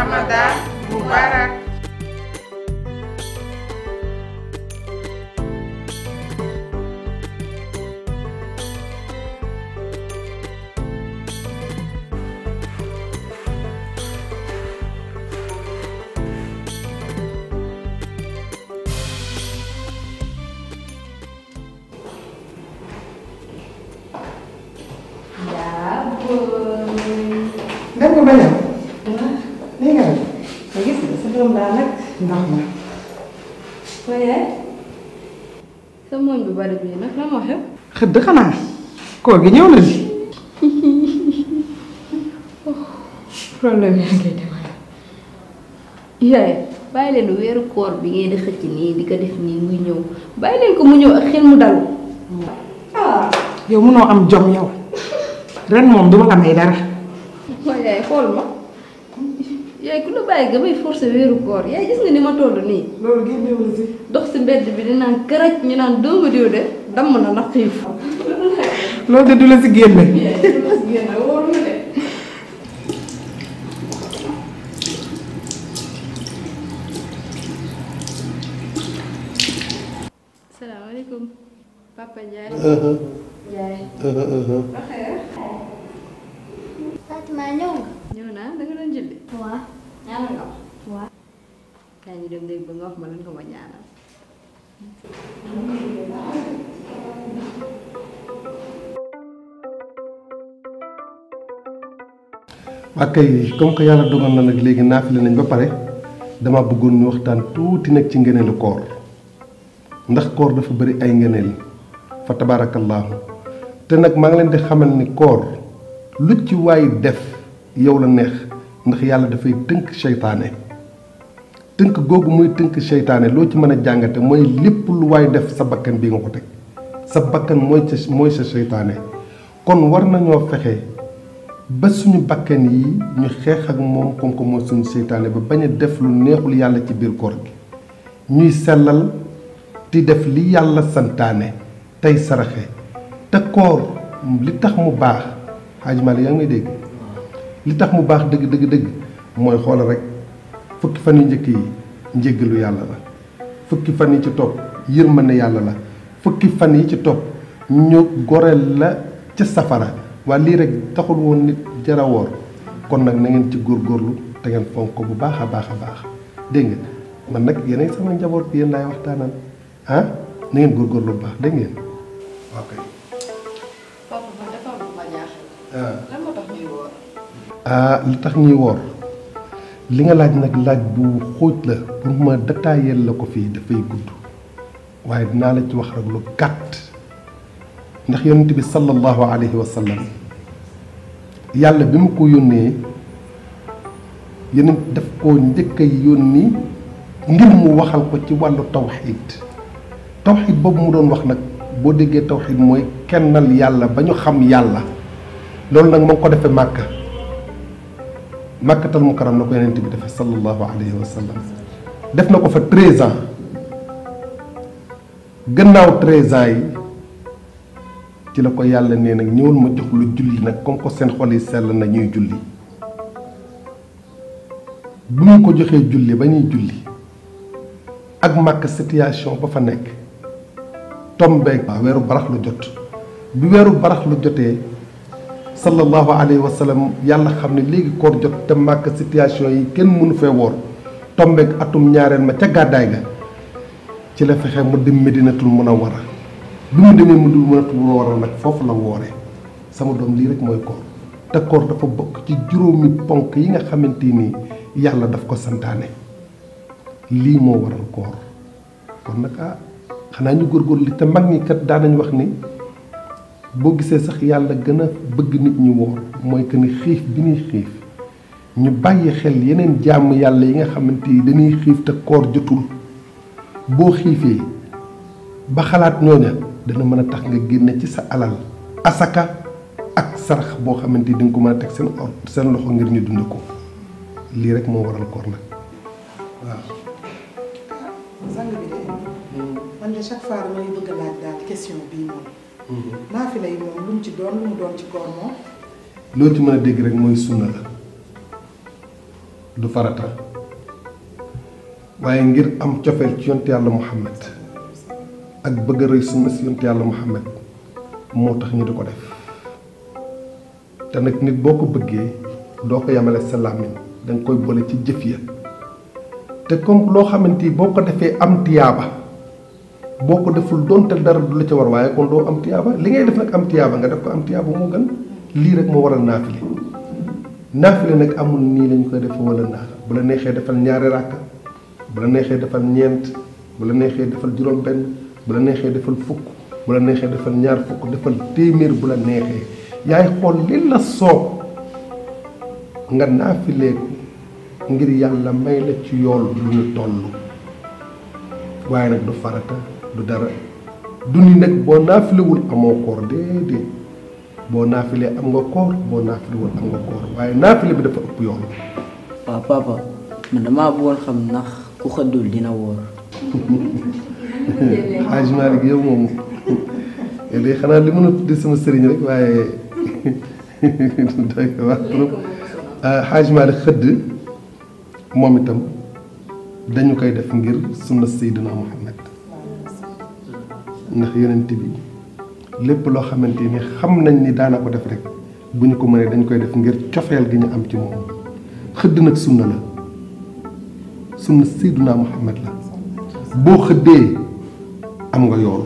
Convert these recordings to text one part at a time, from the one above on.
Ramadan Mubarak. Dem ko bañal. Nii nga def. Nga gis nga sa doom daal nag ndax ma. waaye sa mooñ bu bari bii nag la ma xew. Xëdd xanaa. Koor gi ñëw na di. problème yaa ngay demal. yaay bàyyi leen weeru koor bi ngeen di xëcc nii di ko def nii muy ñëw bàyyi leen ko mu ñëw ak xel mu dal. Yow mënoo am jom yow. Ren moom duma la may dara. waaye yaay xool ma yaay ku la bàyyi nga may forcer weeru koor yaay gis nga ni ma toll nii. Loolu génnewul si. dox si mbedd bi di naan këraj ñu naan doomu diw de damm na ndax xiif. Loolu de du la si génne. salaamaaleykum papa Ndiaye. Ndiaye. Fatima ñëw nga. ñëw naa da nga doon julli. waaw. ñaanal nga ma. waaw. kaay ñu dem dégg ba nga wax ma lan nga ma ñaanal. ak kay comme que yàlla dogal na nag léegi naafile nañ ba pare dama bëggoon ñu waxtaan tuuti nag ci ngëneelu koor ndax koor dafa bëri ay ngëneel fa tabaarakallaahu te nag maa ngi leen di xamal ni koor lu ci waay def yow la neex ndax yàlla dafay tënk seytaane tënk googu muy tënk seytaane loo ci mën a jàngate mooy lépp lu waay def sa bakkan bi nga ko teg sa bakkan mooy sa seytaane kon war nañoo fexe ba suñu bakkan yi ñu xeex ak moom comme que mooy suñu seytaane ba bañ a def lu neexul yàlla ci biir koor gi ñuy sellal di def li yàlla santaane tey saraxe te koor li tax mu baax Hadj Malick yaa ngi may dégg li tax mu baax dëgg dëgg dëgg mooy xoolal rek fukki fan yu njëkk yi njéggalu yàlla la fukki fan yi ci topp yërmande yàlla la fukki fan yi ci topp ñu goreel la ca safara waaye lii rek taxul woon nit jara woor kon nag na ngeen ci góorgóorlu te ngeen fonk ko bu baax a baax a baax dégg nga man nag yéen sama njaboot bi yéen laay waxtaanal ah na ngeen góorgóorlu bu baax dégg ngeen ok. papa man dafa am lu ma jaaxal. lan moo tax ñuy woor. li tax ñuy woor li nga laaj nag laaj bu xóot la pour ma détailler la ko fii dafay gudd waaye dinaa la ci wax rek lu gàtt ndax yonent bi sallallahu alayhi wa sallam yàlla bi mu ko yónnee yeneen daf koo njëkk a yónni ngir mu waxal ko ci wàllu tawxiid boobu mu doon wax nag boo déggee tawxiid mooy kennal yàlla ba ñu xam yàlla loolu nag moo ngi ko defee màkka màkkatal mukarram la ko yonent bi defee sallallahu alayhi wa sallam def na ko fa 13 ans gannaaw 13 ans yi ci la ko yàlla nee nag ñëwul ma jox lu julli nag comme ko seen xol yi sell na ñuy julli bu ñu ko joxee julli ba ñuy julli ak màkk situation ba fa nekk tombeeg weeru barax lu jot bi weeru barax lu jotee sallallahu alayhi wa sallam yàlla xam ne léegi koor jot te màkk situation yi kenn mënu fee woor tombeeg atum ñaareel ma ca gàddaay ga ci la fexe mu dem Medinatul Munawwara bi mu demee mu dul mënatul Munawwara nag foofu la wooree sama doom lii rek mooy koor te koor dafa bokk ci juróomi ponk yi nga xamante ni yàlla daf ko santaane lii moo waral koor kon nag xanaa ñu góorgóorlu te mag ñi kat daanañ wax ni boo gisee sax yàlla gën a bëgg nit ñi woor mooy que ni xiif bi ñuy xiif ñu bàyyi xel yeneen jàmm yàlla yi nga xamante ni dañuy xiif te koor jotul boo xiifee ba xalaat ñooña dana mën a tax nga génne ci sa alal asaka ak sarax boo xamante ni di nga ko mën a teg seen loxo ngir ñu dund ko lii rek moo waral koor nag waaw. sang bi de man de chaque fois damay bëgg laaj daal question bii moom. naafila yi moom lu mu ci doon lu mu doon ci koor moom. loo ci mën a dégg rek mooy sunna la du farata waaye ngir am cofeel ci yonent yàlla Muhammad ak bëgg a rëy sunna si yonent yàlla Muhammad moo tax ñu di ko def te nag nit boo ko bëggee doo ko yamale sa làmmiñ danga koy boole ci jëf ya te comme loo xamante ni boo ko defee am tiyaaba boo ko deful donte dara du la ca war waaye kon doo am tiyaaba li ngay def nag am tiyaaba nga def ko am tiyaaba moo gën lii rek moo waral naafile naafile nag amul nii lañ koy def wala naa bu la neexee defal ñaari ràkka bu la neexee defal ñeent bu la neexee defal juróom benn bu la neexee defal fukk bu la neexee defal ñaar fukk defal téeméer bu la neexee yaay xool li la soob nga naafilee ko ngir yàlla may la ci yool lu ñu toll waaye nag du farata du dara du ni nag boo naafilewul amoo koor déedéet boo naafilee am nga koor boo naafilewul am nga koor waaye naafile bi dafa ëpp yoon. waaw papa man damaa bëggoon xam ndax ku xëddul dina wóor. Hadj Malick yow moom yow de xanaa li mën a tudd sama sëriñ rek waaye doy ko wax trop Hadj Malick xëdd moom itam dañu koy def ngir sunna Seydina Muhammad ndax yonent bi lépp loo xamante ni xam nañ ni daana ko def rek bu ñu ko mënee dañ koy def ngir cofeel gi ñu am ci moom xëdd nag sunna la sunna Seydina Muhammad la boo xëddee am nga yool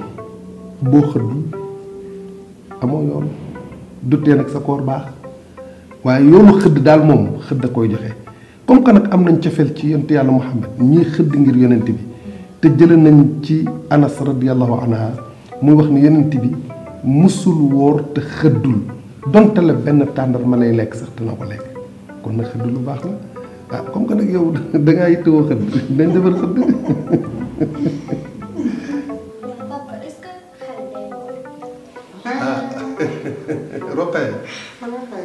boo xëddul amoo yool dutee nag sa koor baax waaye yoolu xëdd daal moom xëdd a koy joxe comme que nag am nañ cofeel ci yonent yàlla Muhammad ñii xëdd ngir yonent bi te jëlee nañ ci Anas radiyallahu anha muy wax ni yonent bi musul wóor te xëddul donte la benn tàndar ma lay lekk sax dina ko lekk kon nag xëdd lu baax la ah comme que nag yow dangaa yittewoo xëdd dañ defar xëdd. Papa, est-ce que xale day woor?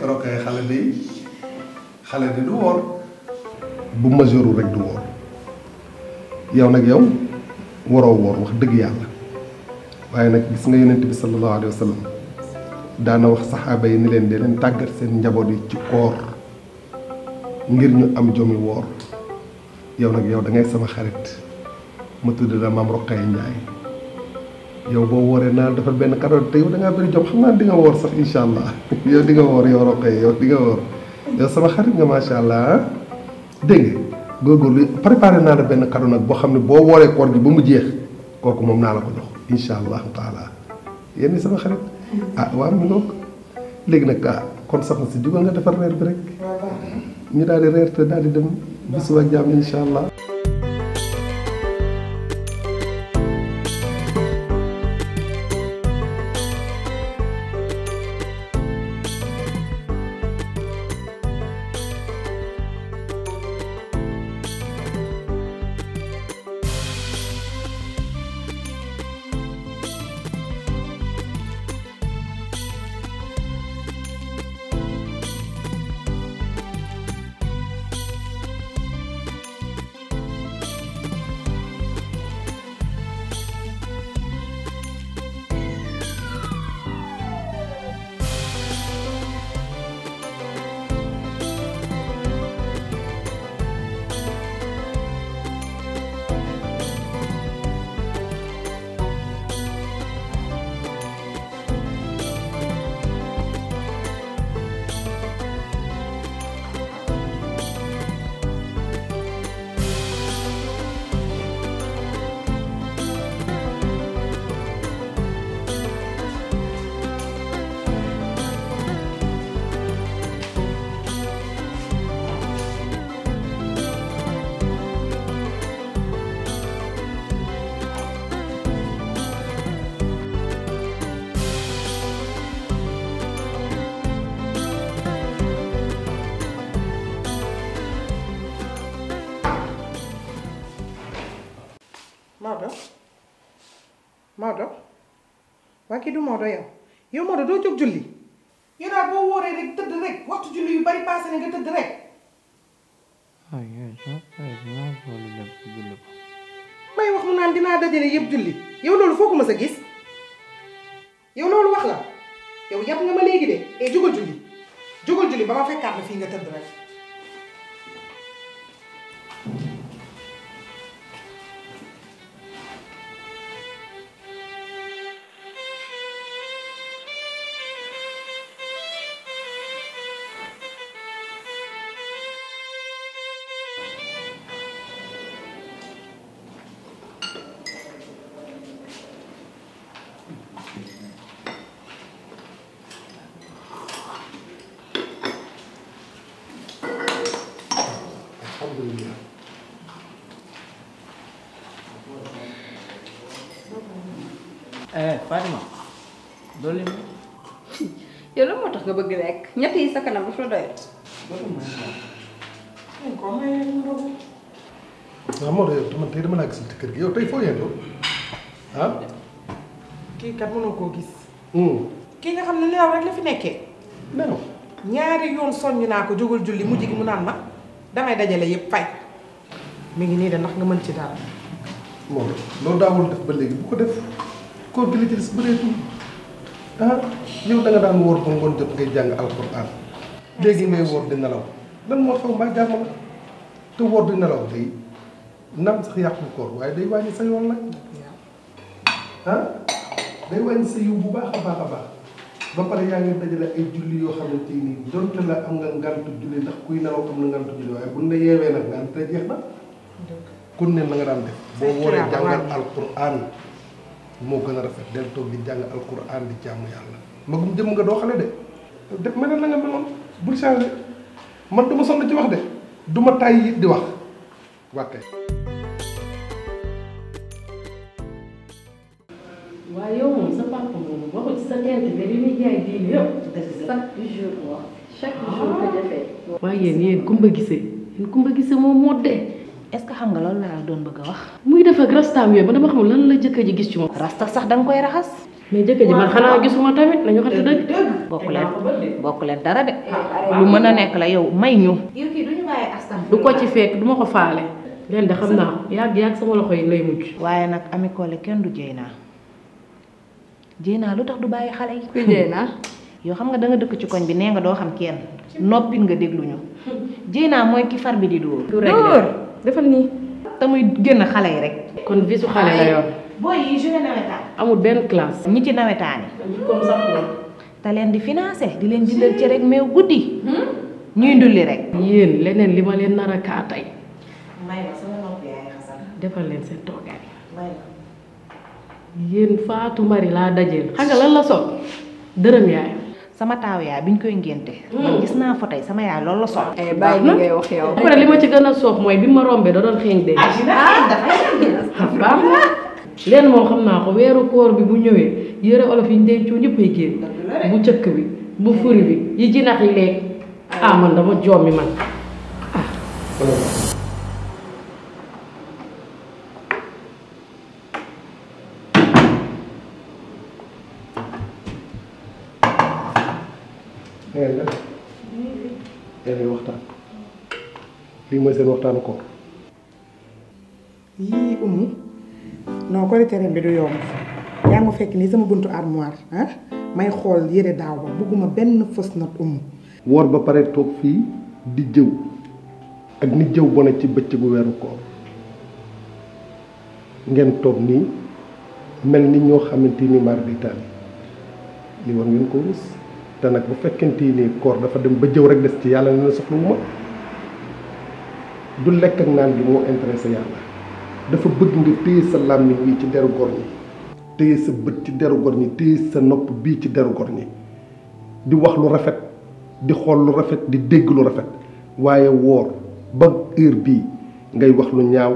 Roqee xale di du woor bu majeurul rek du woor yow nag yow waroo woor wax dëgg yàlla waaye nag gis nga yonent bi sallallahu alayhi wa sallam daana wax saxaaba yi ni leen de leen tàggat seen njaboot yi ci koor ngir ñu am jomi woor yow nag yow da ngay sama xarit ma tudd la maam Roqee Njaay yow boo wooree naa defal benn cadeau te yow da ngaa bëri jom xam naa di nga woor sax incha allah yow di nga woor yow Roqee yow di nga woor yow sama xarit nga macha allah dégg nga góorgóorlu préparé naa la benn cadeau nag boo xam ne boo wooree koor gi ba mu jeex kooku moom naa la ko jox incha allahu taala yéen ñi sama xarit ah waaw mi ngoog léegi nag ah kon sax na si jugal nga defar reer bi rek ñu daal di reer te daal di dem bisu ak jàmm incha allah. Maodo waa kii du Maodo yow Maodo doo jóg julli yow daal boo wóoree rek tëdd rek waxtu julli yu bari passé na nga tëdd rek. may wax mu naan dinaa dajale yëpp julli yow loolu foo ko mës a gis yow loolu wax la yow yàpp nga ma léegi de jógal julli ba ma fekkaat la fii nga tëdd rek. alhamdulilah. Fatima dolli ma. yow lan moo tax nga bëgg lekk ñett yi sa kanam dafa la doyat. waaw Maodo yow tamit tey dama laa gisul ci kër gi yow tey foo yendoo ah. kii kat mënoo koo gis. kii nga xam ne nelaw rek la fi nekkee. nelaw. ñaari yoon soññ naa ko jógal julli mujj gi mu naan ma damay dajale yëpp fay. mi ngi nii de ndax nga mën ci dara. Maodo loolu daawul def ba léegi bu ko def koor gi li ci des bëreetul ah yow da nga daan wóor ba ngoon jot ngay jàng alxuraan léegi ngay wóor di nelaw lan moo xaw mbaa jàmm la te wóor di nelaw day naam sax yàqul koor waaye day wàññi sa yoon nag ah day wàññi sa yiw bu baax a baax a baax ba pare yaa ngi dajale ay julli yoo xamante ni donte la am nga ngantu julli ndax kuy nelaw am na ngantu julli waaye buñ la yeewee nag ngant te jeex na kun ne la nga daan def boo wóoree jàngal alquran moo gën a rafet del toog di jàng alquran di jàmm yàlla magum jëm nga doo xale de def mel ne la nga meloon bul changé man du ma sonn ci wax de du ma tàyyi it di wax wàkkee waaye yow moom sa papa moom waxu ci sa tent bi li muy jaay diine yëpp. chaque jour wax chaque jour nga defee. waaye yéen Kumba Gisee Kumba Gisee moom moo dee. est-ce que xam nga loolu laa doon bëgg a wax. muy def ak rastaam yooyu ba dama xamul lan la jëkkër ji gis ci moom. rasta sax da nga koy raxas. mais jëkkër ji man xanaa gisuma tamit nañu waxati dëgg. bokk leen dara de. lu mën a nekk la yow may ñu. yow kii duñu bàyyi askan. du ko ci fekk du ma ko faale. leen de xam naa ko yàgg sama loxo yi lay mujj. waaye nag Ami Collé kenn du Dieyna lu tax du bàyyi xale yi. ku Dieyna. yow xam nga da nga dëkk ci koñ bi nee nga doo xam kenn noppin nga déglu ñu Dieyna mooy ki far bi di dóor. du rek defal nii. te muy génn xale yi rek. kon visu xale la yor. booy yi joué nawetaan. amul benn classe. ñi ci nawetaan yi. comme sax te leen di financé di leen jëndal ci rek meew guddi. ñuy ndulli rek. yéen leneen li ma leen nar a kaa tey. may ma sama nopp yaay xasal. defal leen seen toogaay. may ma. yéen Fatou Mari laa dajeel. xam nga lan la sol dërëm yaay. sama taaw yaay biñ koy ngénte. man gis naa fa tey sama yaay loolu la sol. bàyyi li ngay wax yow. après li ma ci gën a soof mooy bi ma rombee da doon xeeñ de. dafay baax na leen moom xam naa ko weeru koor bi bu ñëwee yëre olof yi ñu dencoon ñëpp ay génn. bu cëkk bi bu furi bi yi jinax yi lekk. man dama jommi man waxtaan lii mooy seen waxtaanu koor. yii umu non korité ren bi du yomb yaa ma fekk nii sama buntu armoire may xool yére daaw ba bugguma benn fausse note umu. woor ba pare toog fii di jëw ak ni jëw bone ci bëccëgu weeru koor ngeen toog nii mel ni ñoo xamante ni mar di taal li war ngeen ko rus te nag bu fekkente ni koor dafa dem ba jëw rek des ci yàlla ne na soxla wu ma du lekk ak naan gi moo intéressé yàlla dafa bëgg nga téye sa làmmiñ wi ci deru gor ñi téye sa bët ci deru gor ñi téye sa nopp bii ci deru gor ñi di wax lu rafet di xool lu rafet di dégg lu rafet waaye woor ba heure bii ngay wax lu ñaaw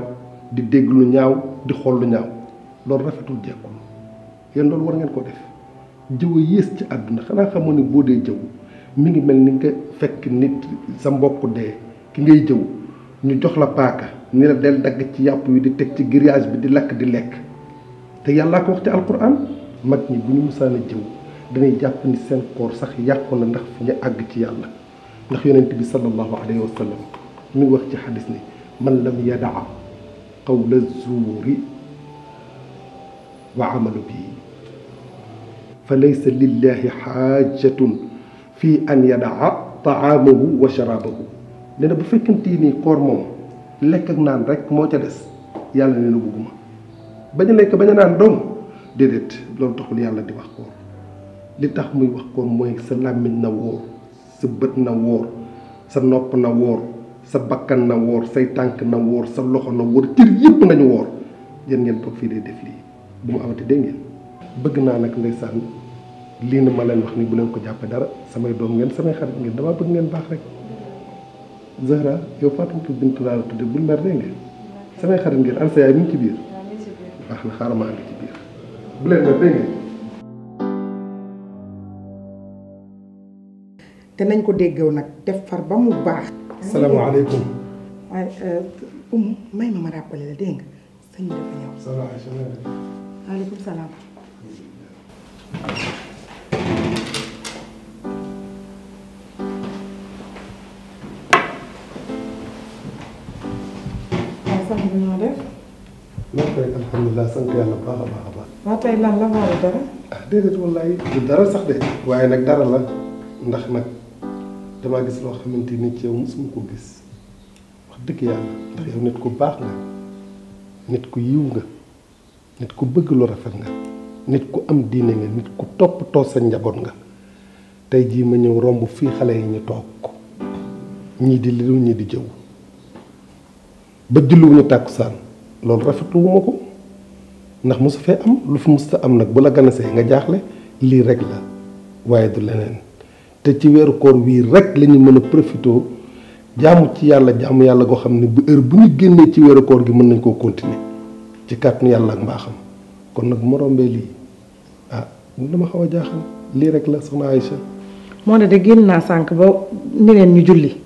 di dégg lu ñaaw di xool lu ñaaw loolu rafetul jekkul yéen loolu war ngeen ko def jëw a yées ci àdduna xanaa xamoon ne boo dee jëw mi ngi mel ni nga fekk nit sa mbokk dee ki ngay jëw ñu jox la paaka ni la del dagg ci yàpp wi di teg ci grillage bi di lakk di lekk te yàllaa ko wax ci alquran mag ñi bu ñu musaana jëw danay jàpp ni seen koor sax yàqu na ndax fi ñu àgg ci yàlla ndax yonent bi sallallahu alayhi wa sallam mi ngi wax ci xadis ni man lam yadaa qawla zuuri wa amalu bii fa laysa lillahi xaajatun fi an yadaa taamahu wa sharaabahu nee na bu fekkente ni koor moom lekk ak naan rek moo ca des yàlla nee na bugguma bañ a lekk bañ a naan doom déedéet loolu taxul yàlla di wax koor li tax muy wax koor mooy sa làmmiñ na wóor sa bët na wóor sa nopp na wóor sa bakkan na wóor say tànk na wóor sa loxo na wóor cër yëpp nañu wóor yéen ngeen toog fii day def lii bu mu amati dégg ngeen bëgg naa nag ndeysaan lii na ma leen wax ni bu leen ko jàppe dara samay doom ngeen samay xarit ngeen damaa bëgg ngeen baax rek Zahra yow Fatou Bintou laa la tudde bul mer dégg nga samay xarit ngeen an sa yaay mu ngi ci biir baax na xaaral ma ànd ci biir bu leen mer dégg nga te nañ ko déggaw nag def far ba mu baax. salaamaaleykum. waaye may ma rappelé la dégg nga sëñ bi dafa ñëw. ça va Aïcha. waaleykum salaam. waaw sant bi ñoo def. maa ngi koy alhamdulilah sant yàlla bu baax a baax a baax. waa tey lan la wala dara. ah déedéet wallaay du dara sax de. waaye nag dara la ndax nag damaa gis loo xamante ni ci yow mosuma ko gis wax dëgg yàlla ndax yow nit ku baax nga nit ku yiw nga nit ku bëgg lu rafet nga nit ku am diine nga nit ku toppatoo sa njaboot nga tey jii ma ñëw romb fii xale yi ñu toog ñii di liru ñii di jëw ba julliwuñu tàkkusaan loolu rafetluwuma ko ndax mosu fee am lu fi musta am nag bu la ganasee nga jaaxle lii rek la waaye du leneen te ci weeru koor wii rek la ñu mën a profité jaamu ci yàlla jaamu yàlla goo xam ne bu heure bu ñu génnee ci weeru koor gi mën nañ koo continuer ci kàttanu yàlla ak mbaaxam kon nag mu rombee lii ah dama xaw a jaaxal lii rek la soxna Aïcha. moo ne de génn naa sànq ba ni leen ñu julli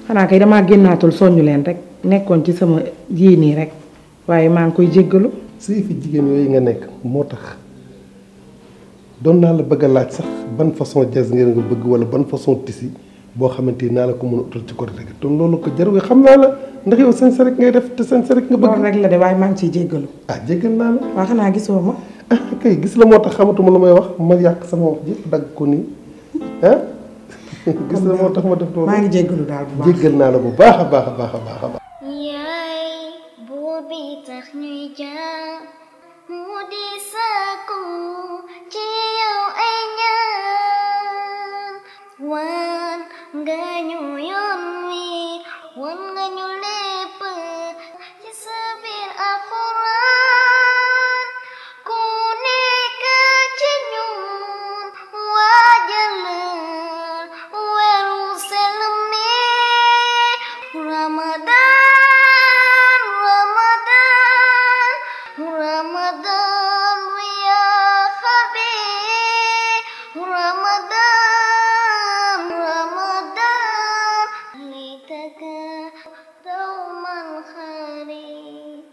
xanaa kay damaa génnaatul soññu leen rek nekkoon ci sama yii nii rek waaye maa ngi koy jéggalu. sëy fi jigéen yooyu nga nekk moo tax doon naa la bëgg a laaj sax ban façon jas ngeen nga bëgg wala ban façon tisi boo xamante ni naa la ko mën a utal ci côté rek te loolu ko jar xam naa la ndax yow sañse rek ngay def te sañse rek nga bëgg. loolu rek la de waaye maa ngi ciy jéggalu. ah jéggal naa la. waaw xanaa gisoo ma. ah kay gis la moo tax xamatuma lu may wax ma yàq sama wax ji dagg ko nii ah gis la moo tax ma def loolu. maa ngi jéggalu daal bu baax jéggal naa la bu baax a baax a baax a baax a baax. yaay buur bi tax ñuy jaam mu di sàkku ci yow ay ñaan wan nga ñu yoon wi wan nga ñu lépp ci sa biir alxuraan ku nekk ci ñun waajalal weeru sell mi Ramadan Ramadan ya habib Ramadan litaka dauman kharib.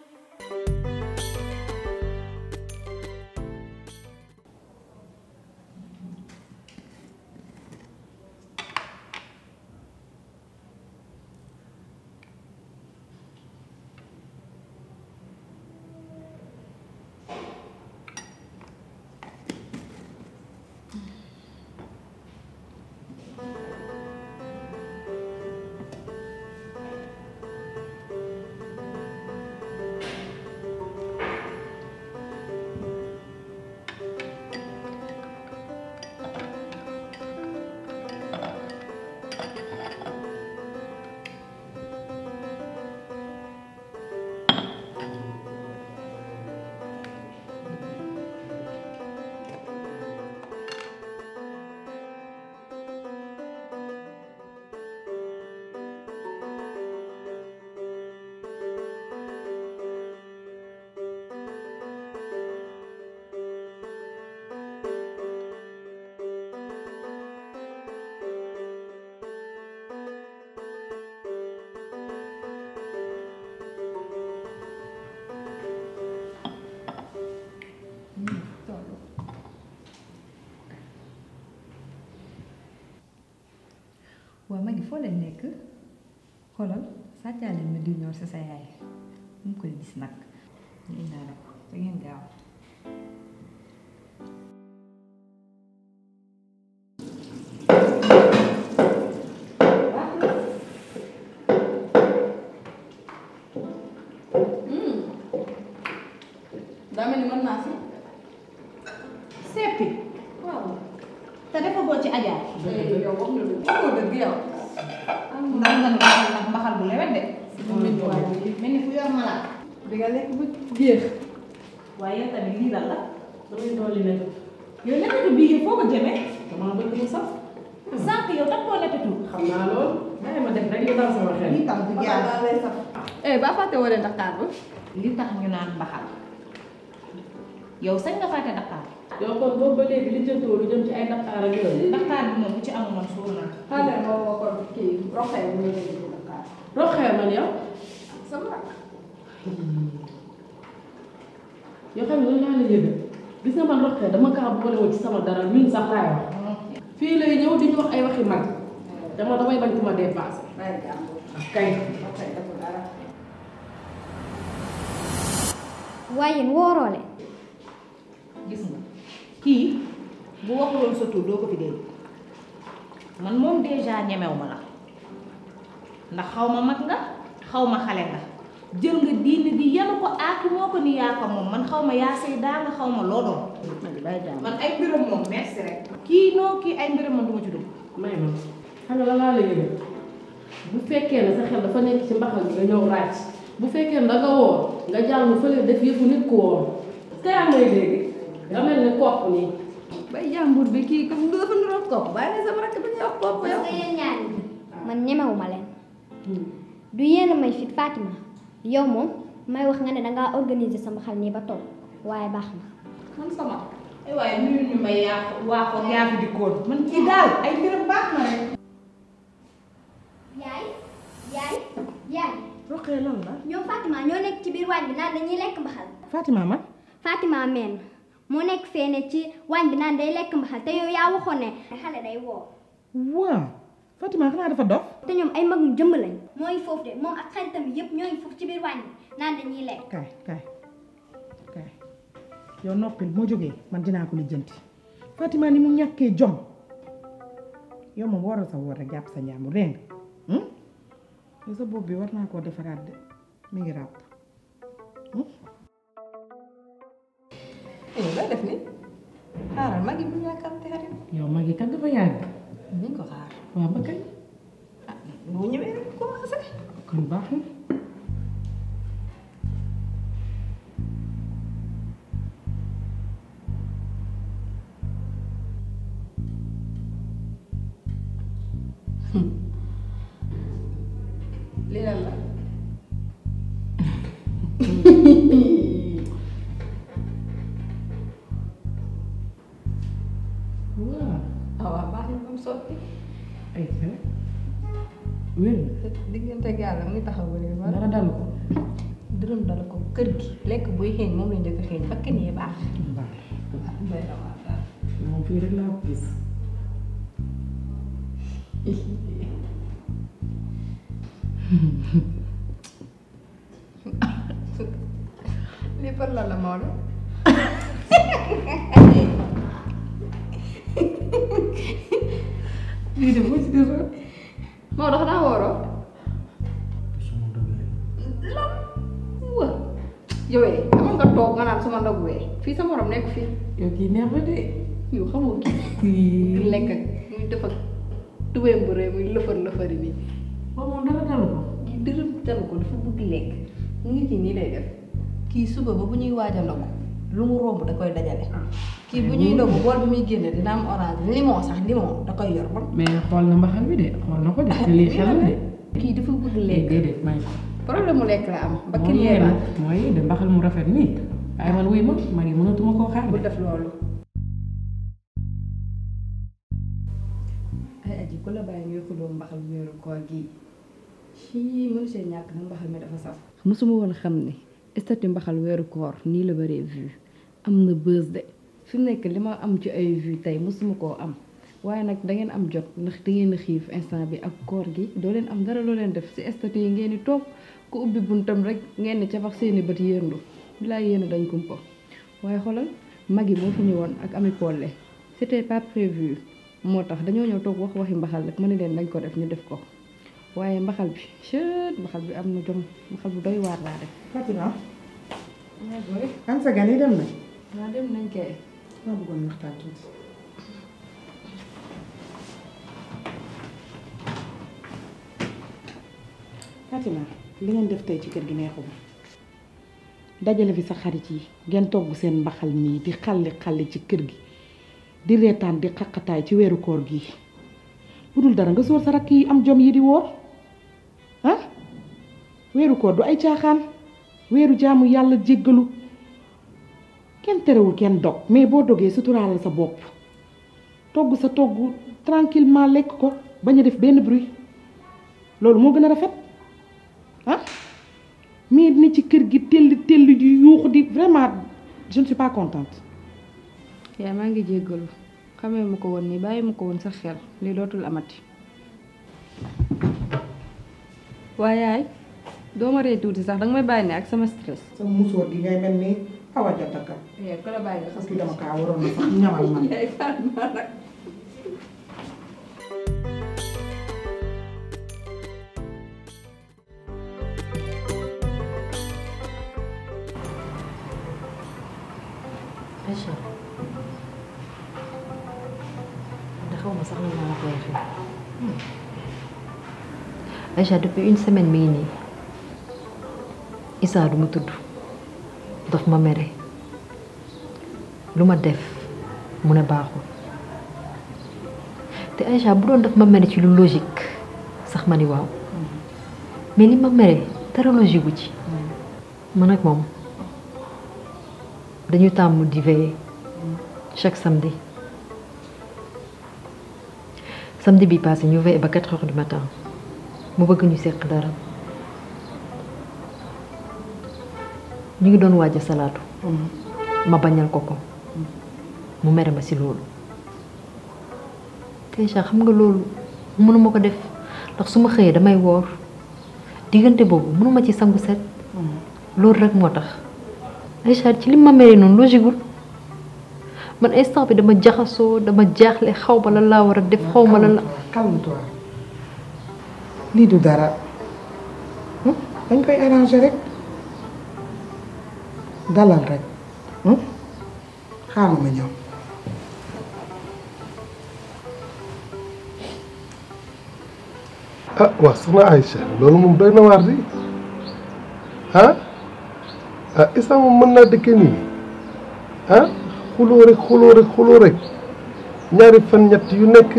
waaw Magui foo leen nekk xoolal sàccaale ma diw ñor si sa yaay mu ngi koy gis nag ñu indaale ko da ngeen gaaw. daa mel ni mën naa si seppi waaw te dafa boo ci ajaar yow wax nga dëgg yow ndax nga ndax mbaxal bu lewet de mel ni fu yor malaat di nga lekk bu géex. waaye yow tamit lii lan la damay dolli nettatu yow nettatu bii yow foo ko jëmee damaa bëgg mu saf sànq yow tax koo nettatu xam naa loolu bàyyi ma def rek li dal sama xel. lii tam du jaar lay saf. ba fàtte woo leen Dakar ba. li tax ñu naan mbaxal yow sañ nga fàtte Dakar. yow kon boobu ba léegi li jëntoo lu jëm ci ay Dakar ak yooyu. Dakar bi moom bu ci amul man suur naa. xale moo woo ko kii roxee mu ngi ci Dakar. roxee man yow. sama rakk. yoo xam ne loolu laa la yëgal gis nga man roxee dama kaa boolewoo ci sama dara ñun sax laay wax. fii lay ñëw di ñu wax ay waxi mag dama damay bañ ku ma dépassé. kay. waaye yéen wóoroole. gis nga kii bu waxuloon sa tur doo ko fi dégg man moom déjà ñemew ma la ndax xaw ma mag nga xaw ma xale nga jël nga diine di yanu ko aaki moo ko ni yaa ko moom man xaw ma yaa say daa nga xaw ma loo doon man ay mbiram moom merci rek kii noo kii ay mbiram man du ma ci dugg may ma xam nga la laa la yëgal bu fekkee ne sa xel dafa nekk ci mbaxal bi nga ñëw ràcc bu fekkee ne danga woor nga jàll mu fële def yëfu nit ku woor te yaa may dégg nga mel ne kopp nii. bay jàmbur bi kii comme du dafa niroog kopp bàyyi ne sama rakk bi ñuy wax kopp yow. parce que yéen ñaar ñi man ñemewuma leen du yéen a may fit Fatima yow moom may wax nga ne dangaa organiser sama xel nii ba toog waaye baax na. man sama ay waaye nuyu ñu may yaa waaxoon yaa fi dikkoon man kii daal ay mbiram baax na rek yaay roqee lan la. ñoom Fatima ñoo nekk ci biir waañ bi naan dañuy lekk mbaxal. Fatima man. Fatima meen moo nekk fee ne ci waañ bi naan day lekk mbaxal te yow yaa waxoon ne xale day woo. waaw Fatima xanaa dafa dof. te ñoom ay magum jëmm lañ. mooy foofu de moom ak xaritam yëpp ñoo ngi foofu ci biir waañ bi naan dañuy lekk. kaay yow noppil moo jógee man dinaa ko lijjanti Fatima ni mu ñàkkee jom yow moom waral sa woor rek jàpp sa njàmbur dégg nga yow sa bopp bi war naa koo defaraat de mi ngi ràpp. la def ni xaaral magi bu ñàkkamte xarit. yow mag yi kat dafa yàgg. ñu ko xaar. waaw ba kañ. bu ñëwee rek commencé. kon baax na. lii lan la. waaw baax na moom sotti. ay fere. wér na. diggante ak yàlla muy taxaw ba léegi. dara dal ko. dërëm dala ko kër gi lekk buy xeeñ moom lañ njëkk a xeeñ ba kenn yee baax. baax doy na waar daal. moom fii rek laa ko gis. lii par la Maodo. lii de boo ci defar. Maodo xanaa wooroo. wa yow amoon nga toog nga naan sama ndogu wee fii sa morom nekk fii. yow kii neex na de. yow xamoo kii. kii lekk ak muy def ak tubéem bu rëy muy lëfër nii. ba moom dara dalu ko. kii dërëm dalu ko dafa bëgg lekk mu ngi kii nii lay def kii suba ba bu ñuy waaj a ndogu lu mu romb da koy dajale. kii bu ñuy ndogu bool bi muy génne dina am orange limon sax limon da koy yor ba. mais xool na mbaxal bi de xool na ko de te lii xel de. kii dafa bëgg lekk. déedéet may ko. problème mu lekk la am. ba moo kii yee la nag moo yee de mbaxal mu rafet nii waaye man wuy ma maa ngi mënatuma koo xaar bu de. def loolu. ay aji ku la bàyyi ngay xuloo mbaxal weeru koor gii ci mënu see ñàkk nag mbaxal mi dafa saf. mosuma woon xam ne statut mbaxal weeru koor nii la bëree vue am na buzz de fi mu nekk li ma am ci ay vue tey mosuma koo am waaye nag da ngeen am jot ndax da ngeen a xiif instant bi ak koor gi doo leen am dara loo leen def ci statut yi ngeen di toog ku ubbi buntam rek ngeen di cafax seeni bët yéendu bilaay yéen dañ kumpa waaye xoolal mag yi moo fi ñëwoon ak Ami Collé c'était pas prévu moo tax dañoo ñëw toog wax waxi mbaxal rek ma ne leen dañ ko def ñu def ko waaye mbaxal bi chut mbaxal bi am na jom mbaxal bu doy waar laa def. Fatima. maa booy. an sa gan yi dem na. waa dem nañ kay. maa bëggoon waxtaan tuuti. Fatima li ngeen def tey ci kër gi neexuma dajale fi sa xarit yi ngeen togg seen mbaxal nii di xalli ci kër gi di reetaan di xaqataay ci weeru koor gi bu dul dara nga sóor sa rakk yi am jom yi di wóor ah weeru koor du ay caaxaan weeru jaamu yàlla jéggalu kenn terewul kenn dog mais boo dogee suturaal sa bopp togg sa togg tranquillement lekk ko bañ a def benn bruit loolu moo gën a rafet ah mais ni ci kër gi tell di yuuxu di vraiment je ne suis pas contente. yaay maa ngi jéggalu xamee ma ko woon nii bàyyi ma ko woon sa xel li dootul amati waaye yaay doo ma ree tuuti sax danga may bàyyi ne ak sama stress. sama musóor gi ngay mel ni awa jotaka. ko la bàyyi nga parce que dama kaa waroon na sax ñamal man. Aïcha da xaw ma sax lan laa koy waxee Aïcha depuis une semaine mi ngi nii Issa du ma tudd daf ma mere lu ma def mu ne baaxul te Aïcha bu doon daf ma mere ci lu logique sax ma ni waaw mais li ma mere dara logique gu ci man ak moom dañu tàmm di veiller chaque samedi bi passé ñu veillé ba 4 heures du matin mu bëgg ñu seq dara ñu ngi doon waaj a salaatu ma bañal ko mu mere ma ci loolu déjà xam nga loolu mënuma ko def ndax su ma xëyee damay woor diggante boobu mënuma ci sangu set loolu rek moo tax Aïcha ci li ma meree noonu logique man instant bi dama jaxasoo dama jaaxle xaw ma lan laa war a def xaw ma lan la. calme-toi lii du dara dañ koy arranger rek dalal rek xaaral ma ñëw. ah waaw soxna Aïcha loolu moom doy na waar di ah Issa moom mën naa dëkkee nii xuloo rek ñaari fan ñett yu nekk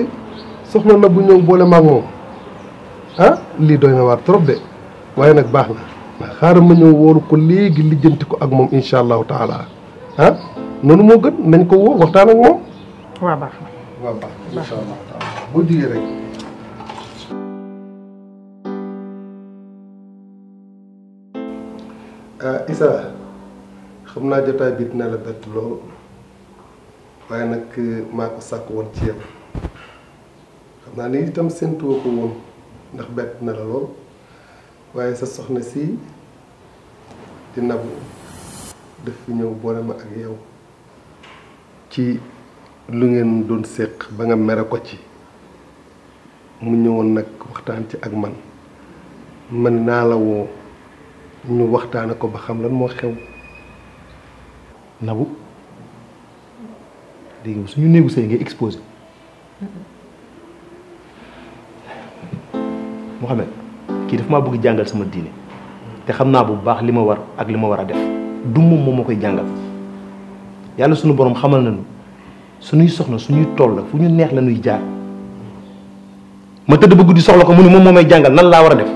soxna na bu ñëw boole maag moom lii doy na waar trop de waaye nag baax na xaaral ma ñëw wóoru ko léegi lijjanti ko ak moom insha allahu taala noonu moo gën nañ ko woo waxtaan ak moom. waaw baax na waaw baax na insha allahu taala boo jugee rek. Issa xam naa jotaay bi dina la bett lool waaye nag maa ko sàkk woon ci yow xam naa ni itam séntuwoo ko woon ndax bett na la lool waaye sa soxna si di Nabou daf fi ñëw boole ma ak yow ci lu ngeen doon séq ba nga mere ko ci mu ñëwoon nag waxtaan ci ak man naa la woo ñu waxtaane ko ba xam lan moo xew. Nabou léegi suñu néegu sëy ngay exposé Mouhamed kii dafa maa bëgg jàngal sama diine te xam naa bu baax li ma war ak li ma war a def du moom ma koy jàngal yàlla suñu borom xamal nañu suñuy soxna suñuy toll la fu ñu neex la ñuy jaar ma tëdd ba guddi soxla ko mu ne moom moo may jàngal nan laa war a def.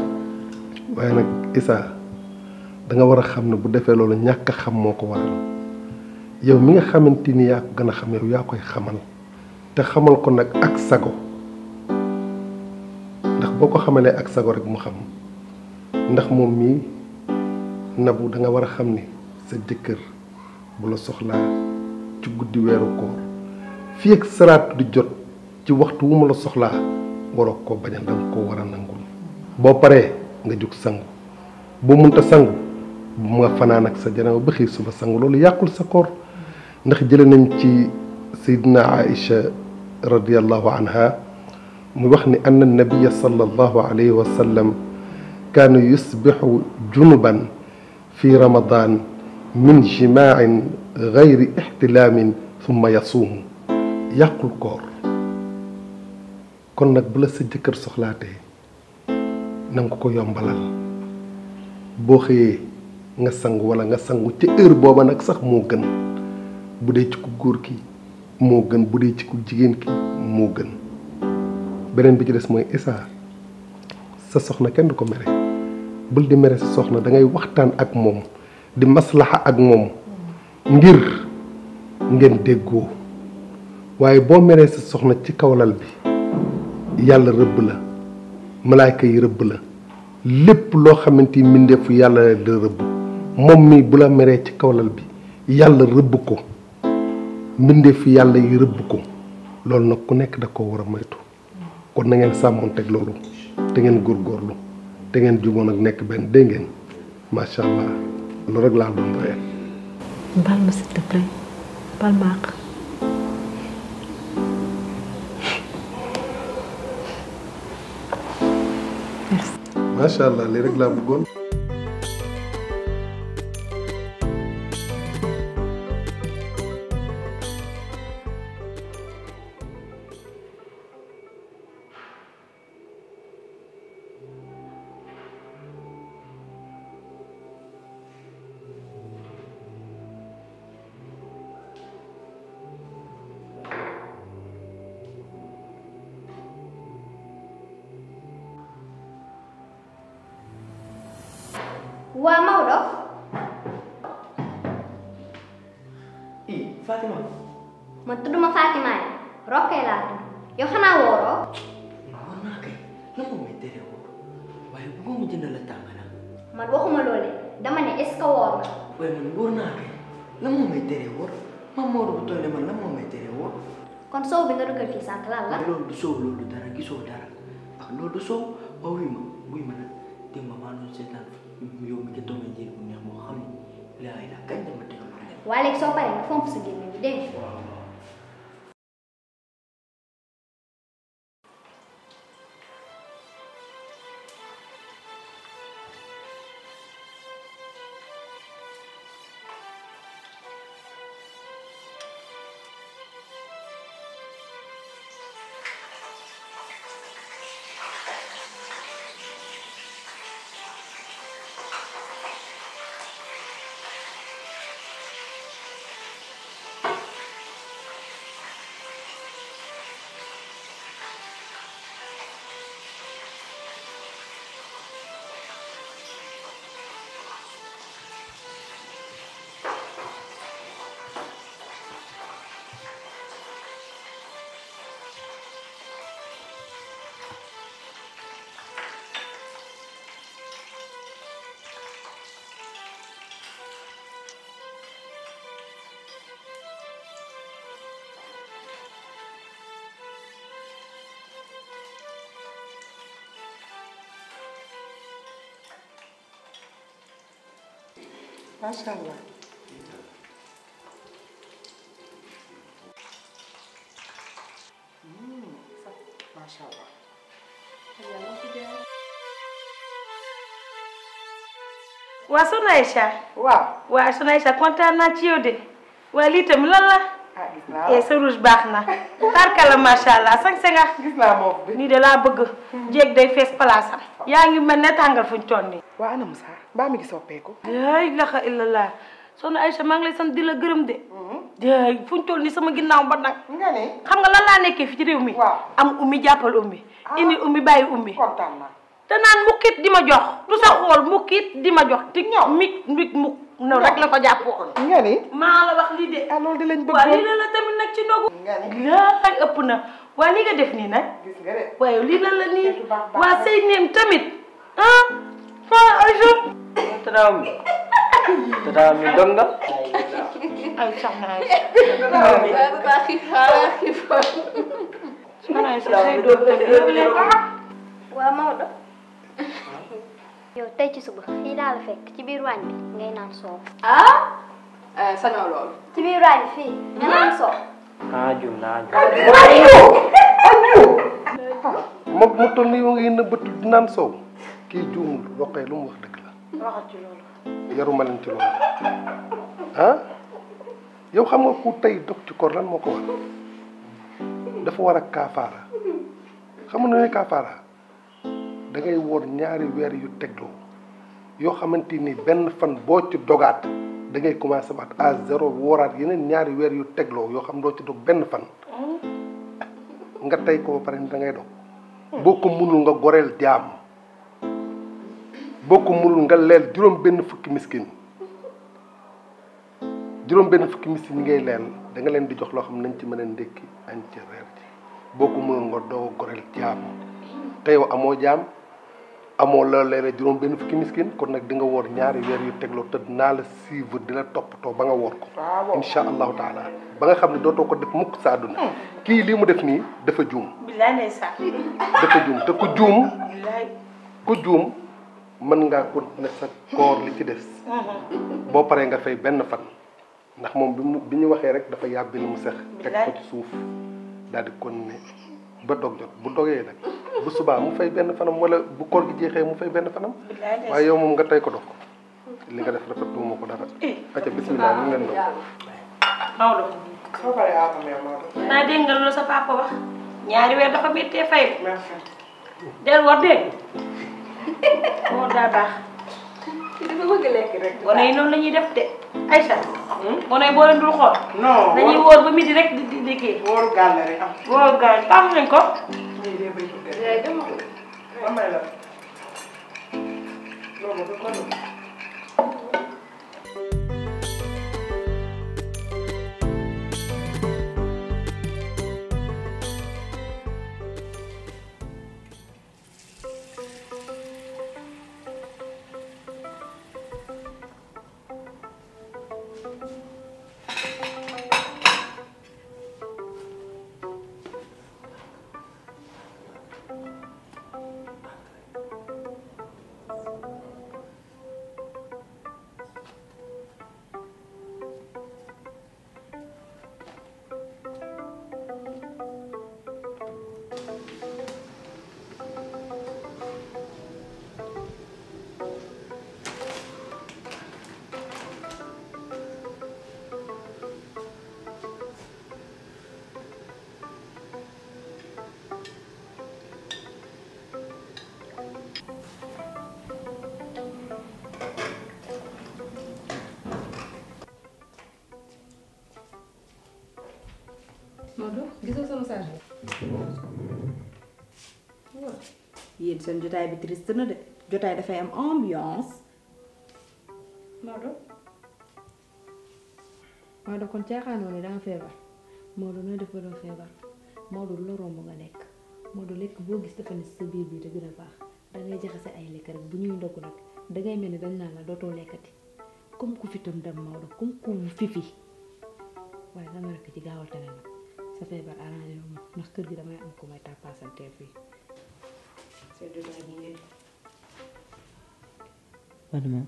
waaye nag Issa da nga war a xam ne bu defee loolu ñàkk a xam moo ko waral yow mi nga xamante ni yaa ko gën a xam yow yaa koy xamal te xamal ko nag ak sago ndax boo ko xamalee ak sago rek mu xam ndax moom mii Nabou da nga war a xam ni sa jëkkër bu la soxlaa ci guddi weeru koor fii ak salaatu di jot ci waxtu wu mu la soxlaa waroo koo bañal da nga koo war a nangul boo paree nga jug sangu boo munta sangu bu nga fanaan ak sa janaba ba xëy suba sangu loolu yàqul sa koor ndax jële nañ ci sayyidina Aïcha radiyallahu anha mu wax ni anna nabiya sallallahu alayhi wa sallam kaana yusbixu junuban fi ramadan min jimaacin gayri ixtilaamin thumma yasuumu yàqul koor kon nag bu la sa jëkkër soxlaatee na nga ko yombalal boo xëyee nga sangu wala nga sangu ci heure booba nag sax moo gën bu dee ci ku góor ki moo gën bu dee ci ku jigéen ki moo gën beneen bi ci des mooy Issa sa soxna kenn du ko mere bul di mere sa soxna da ngay waxtaan ak moom di maslaxa ak moom ngir ngeen déggoo waaye boo meree sa soxna ci kawlal bi yàlla rëbb la malaayka yi rëbb la lépp loo xamante ni mbindeefu yàlla la da rëbb moom mi bu la meree ci kawlal bi yàlla rëbb ko mbindeefu yàlla yi rëbb ko loolu nag ku nekk da ko war a moytu kon na ngeen sàmmoonteeg loolu te ngeen góorgóorlu te ngeen juboon ak nekk benn dégg ngeen macha allah loolu rek laa doon doyal. baal ma s'il te plaît baal ma àq. merci. macha allah lii rek laa bëggoon. waa Maodo. Fatima. man tudduma Fatima yi Rokkee laa tudd yow xanaa wooroo. war naa kay lan moo may tere woor waaye bu ma jënd la tàngana. man waxuma loole dama ne est-ce que woor nga. waaye man wóor naa kay lan moo may tere woor man Maodo bu toll man lan moo may tere woor. kon soow bi nga dugal fii sànq lan la. loolu du soow loolu dara gisoo dara ak loolu du soow waaw wuy ma nag démb maa doon seetaan yow mi nga tombé njëriñ bu neex moo xam ne laay la kañ dama tegal lu neex. waa léegi soo paree nga fomp sa gémmiñ bi dégg nga. macha allah. macha allah. waa Soxna Aïcha. waaw. waa Soxna Aïcha kontaan naa ci yow de waa lii tamit lan la. ah gis naa sa rouge baax na. tarkala macha allah sañ-sañ nga. gis naa moom bi. nii de laa bëgg. jéeg day fees place am. yaa ngi mel ne tàngal fuñ toll nii. waa ana Moussa mbaa mi ngi soppeeku. la ilaha illallah Soxna Aïcha maa ngi lay sant di la gërëm de. fuñ toll nii sama ginnaaw ba nag. nga ne. xam nga lan laa nekkee fi ci réew mi. waaw am ummi jàppal ummi. indi ummi bàyyi ummi. kontaan naa. te naan mukkit di ma jox du sa xool mukkit di ma jox ti mig mukk no rek la ko jàppoo. nga ni. maa la wax lii de. ah loolu di lañ bëgg. waaw lii la la tamit nag ci ndogu. nga ni. laay ëpp na waaye li nga def nii nag. gis nga de. waaye lii la la nii waa say neem tamit ah ah Aïcha. tata mi dog nga. ay soxna Aïcha. soxna Aïcha say doom tamit. waa Maodo. yow tey ci suba fii daa la fekk ci biir waañ bi ngay naan soow. sañoo loolu. ci biir waañ bi fii nga naan soow. jum naa moom mu toll nii yow ngi nëbbatu di naan soow kii juumul Roqee lu mu wax dëgg la. waxal ci loolu. yaruma leen ci loolu ah yow xam nga ku tey dog ci koor lan moo ko war dafa war a kaafaara xam nga ne kaafaara da ngay woor ñaari weer yu tegloo yoo xamante ni benn fan boo ci dogaat da ngay commencé waat à zéro wooraat yeneen ñaari weer yu tegloo yoo xam doo ci dog benn fan nga tey ko ba pare da ngay dog boo ko munul nga goreel jaam boo ko munul nga leel juróom benn fukki miskin juróom benn fukki miskin yi ngay leel da nga leen di jox loo xam nañ ci mën a ndékki añ ci reer ci boo ko munul nga doo goreel jaam te yow amoo jaam amoo la leele juróom benn fukki miskin kon nag di nga woor ñaari weer yu tegloo te naa la suivre di la toppatoo ba nga woor ko insha allahu taala ba nga xam ne dootoo ko def mukk sa àdduna kii lii mu def nii dafa juum billaay ndeysaan dafa juum te ku juum mën ngaa continuer sa koor li ci des boo paree nga fay benn fan ndax moom bi ñu waxee rek dafa yàbbi li mu sex teg ko ci suuf daal di continuer ba dog jot bu dogee nag bu subaa mu fay benn fanam wala bu koor gi jeexee mu fay benn fanam waaye yow moom nga tey ko dox li nga def rafetlu ma ko dara acca bismillah mu ngeen doon Maodo naa dégg nga loolu sa papa wax ñaari weer dafa méttee fay del war dégg moo daa baax dafa bëgg lekk rek gone yi noonu la ñuy def de Aïcha gone yi boo leen dul xool dañuy wóor ba midi rek di kii wóoru gàll rek am wóoru gàll tax nañ ko Maodo gisoo sa message yéen seen jotaay bi triste na de jotaay dafay am ambiance Maodo kon caaxaanoo ne danga feebar Maodo nooy def ba doo feebar Maodo lu la romb nga lekk Maodo lekk boo gis dafa ne sa biir bi te gën a baax dangay jaxase ay lekk rek bu ñuy ndogg nag dangay mel ni dañ naan la dootoo lekkati comme ku fi tam dem Maodo comme ku fifi waaye dama rekk ci gaawal tane nag sa feebar arrangé wu ma ndax kër gi damay am ko may tàppaasanteel fii seen jotaay bi ngeen Fatima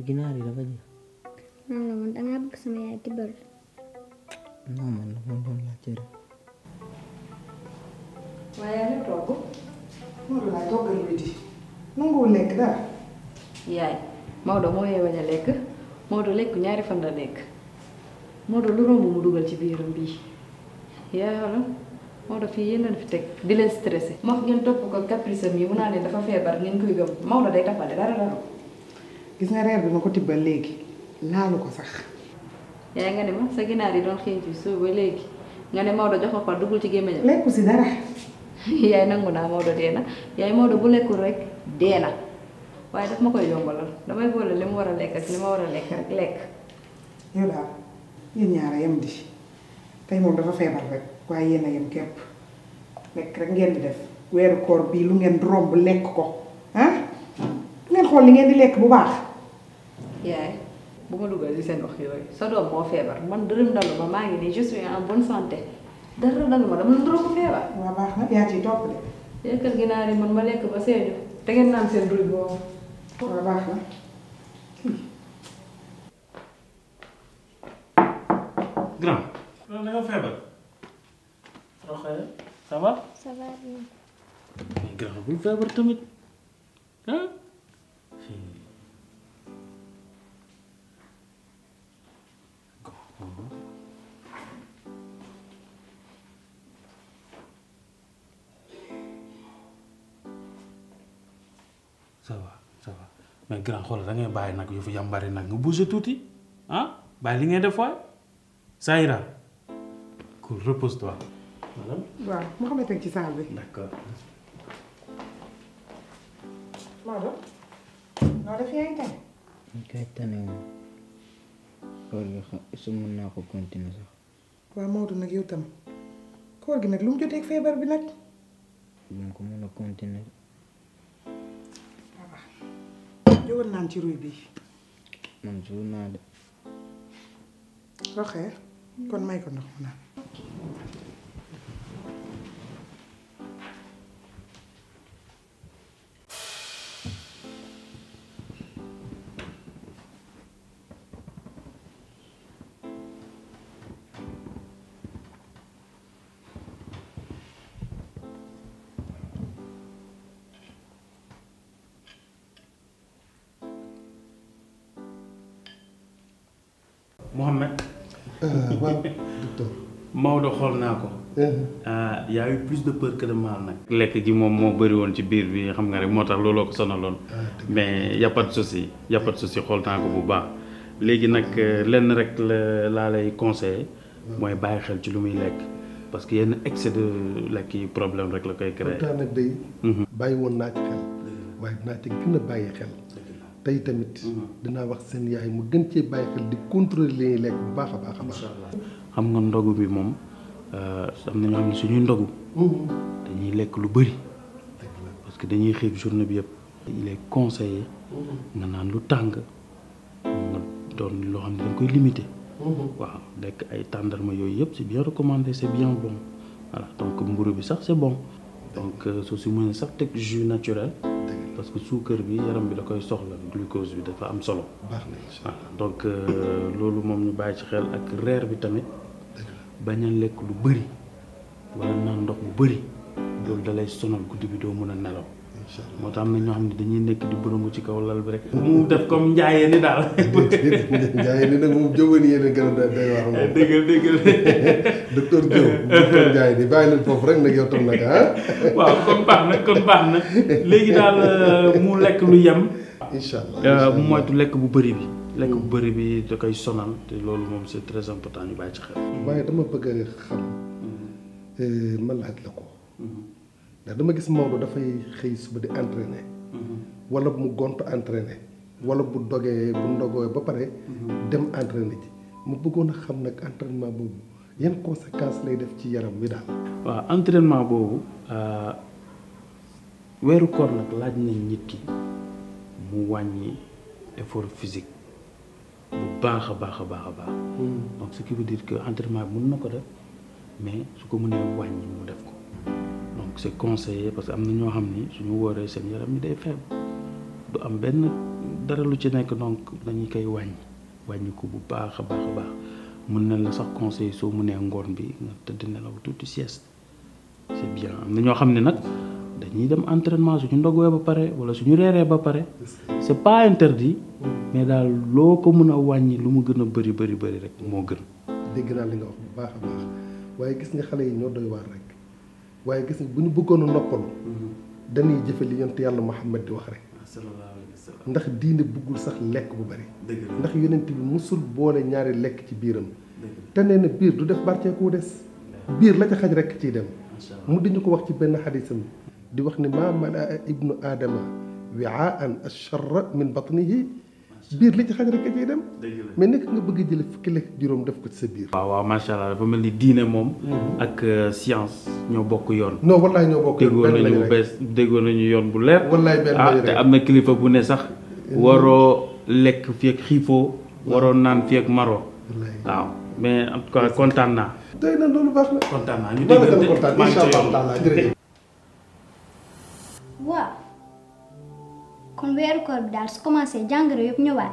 ginaar yi dafa jeex non la man dangaa bëgg sama yaay tibbal non man dafa doon laa cere waaye yaa ngi togg Maodo laa toggal midi nanguwul lekk dara yaay Maodo moo yee bañ a lekk Maodo lekk ñaari fan la lekk Maodo lu romb mu dugal ci biiram bii yaay xoolal Maodo fii yéen leen fi teg di leen stressé moo wax ngeen topp ko caprice am yi mu naa leen dafa feebar ngeen koy gëm Maodo day tappale dara dara gis nga reer bi ma ko tibbal léegi laalu ko sax yaay nga ne ma sa ginaar yi doon xëy ci suuf ba léegi nga ne Maodo jox ma ko duggul ci gémmiñam lekku si dara yaay nangu naa Maodo dee na yaay Maodo bu lekkul rek dee na waaye daf ma koy yombalal damay boole li mu war a lekk ak li ma war a lekk rek lekk yow daal yéen ñaar a yem di tey moom dafa feebar rek waaye yéen a yem képp lekk rek ngeen di def weeru koor bii lu ngeen romb lekk ko ah ngeen xool li ngeen di lekk bu baax yaay bu ma dugal ci seen wax yooyu sa doom moo feebar man dërëm dalu ma maa ngi nii je suis en bonne santé dara dalu ma dama ndoro ko feebar waa baax na yaa ciy topp de lekkal ginaar yi man ma lekk ba seeju te ngeen naan seen ruy boobu waa baax na grand da nga feebar ça va ça va bien mais grand buy feebar tamit ah ça va mais grand xoolal da ngay bàyyi nag yu fi yambari nag nga bouger tuuti ah bàyyi li ngay def waay ça ira cool repose-toi waaw mu xam ne teg ci saal bi. d'accord. Maodo. noo def yaa ngi tane. kay tane moom. koor gi su mën naa ko continuer sax. waaw Maodo nag yow tam koor gi nag lu mu jotee ak feebar bi nag. duñ ko mën a continuer. waaw jógal naan ci ruy bi. man suur naa de. roxee kon may ko ndox mu naan. Mohamed. waaw docteur. Maodo xool naa ko. y a eu plus de peur que de mal nag. lekk gi moom moo bëri woon ci biir bi xam nga rek moo tax looloo ko sonaloon. mais y a pas de souci y a pas de souci xool naa ko bu baax. léegi nag lenn rek laa lay conseiller. mooy bàyyi xel ci lu muy lekk. parce que yenn excès de lekk yi problème rek la koy créer. pourtant nag day. bàyyi woon naa ci xel. waaye dinaa ci gën a bàyyi xel. tey tamit dinaa wax seen yaay mu gën cee bàyyi xel di contrôler li ñuy lekk bu baax a baax a baax. xam nga ndogu bi moom am na ñoo xam ne suñuy ndogu. dañuy lekk lu bëri. parce que dañuy xiif journée bi yëpp. il est conseillé nga naan lu tàng nga doon loo xam ne dañ koy limiter. waaw lekk ay tàndarma yooyu yëpp c'est bien recommandé c'est bien bon voilà donc mburu bi sax c'est bon donc soo si mënee sax teg jus naturel. parce que suukar bi yaram bi da koy soxla glucose bi dafa am solo. baax na donc loolu moom ñu bàyyi ci xel ak reer bi tamit bañ a lekk lu bëri wala naan ndox bu bëri loolu da lay sonal guddi bi doo mën a nelaw. moo tax am na ñoo xam ne dañuy nekk di bërëngu ci kaw lal bi rek. mu def comme njaayee ni daal. njaayee ni nag moom jógee nii yéen a gën a day wax moom. dëggal docteur Diop docteur Ndiaye di bàyyi leen foofu rek nag yow tam nag ah. waaw kon baax na léegi daal mu lekk lu yem. incha allah mu moytu lekk bu bëri bi. lekk bu bëri bi da koy sonal te loolu moom c'est très important ñu bàyyi ci xel. waaye dama bëgg a xam ma laaj la ko. ndax dama gis Maodo dafay xëy suba di entraîner. wala mu gontu entraîner. wala bu dogee bu ndogoo ba pare. dem entraîner ji mu bëggoon a xam nag entraînement boobu yan conséquences lay def ci yaram wi daal. waaw entraînement boobu weeru koor nag laaj nañ nit ki mu wàññi effort physique bu baax a baax a baax a baax. donc ce qui veut dire que entraînement bi mën na ko def mais su ko mënee wàññi mu def ko. donc c'est conseillé parce que am na ñoo xam ni suñu wooree seen yaram mi day faible du am benn dara lu ci nekk donc dañuy koy wàññi ko bu baax a baax a baax mën nañ la sax conseiller soo mënee ngoon bi nga tëdd nelaw tuuti sieste c'est bien am na ñoo xam ne nag dañuy dem entraînement suñu ndogwee ba pare wala suñu reeree ba pare c'est pas interdit mais daal loo ko mën a wàññi lu mu gën a bëri rek moo gën. dégg naa li nga wax bu baax a baax waaye gis nga xale yi ñoo doy waar rek. waaye gis nga bu ñu bëggoon a noppalu dañuy jëfe li yonent yàlla Muhammad di wax rek ndax diine bëggul sax lekk bu bari ndax yonent bi musul boole ñaari lekk ci biiram te nee na biir du def barkeeku des biir la ca xaj rek ciy dem mu diñu ko wax ci benn xadisam di wax ni maa malaa ibnu aadama wiaan acharra min batnihi biir li ci xaj rek ciy dem mais nekk nga bëgg a jële fukki lekk juróom def ko ci sa biir. waaw macha allah dafa mel ni diine moom ak science ñoo bokk yoon. non wallaay ñoo bokk yoon benn lañu rek déggoo nañu yoon bu leer. wallaay benn lañu rek te am na kilifa bu ne sax waroo lekk fii ak xiifoo waroo naan fii ak maroo. waaw mais en tout cas kontaan naa. tey na loolu baax na. kontaan naa ñu dégg kontaan incha allah jërëjëf. waaw kon weeru koor bi daal su commencé jàngoro yëpp ñëwaat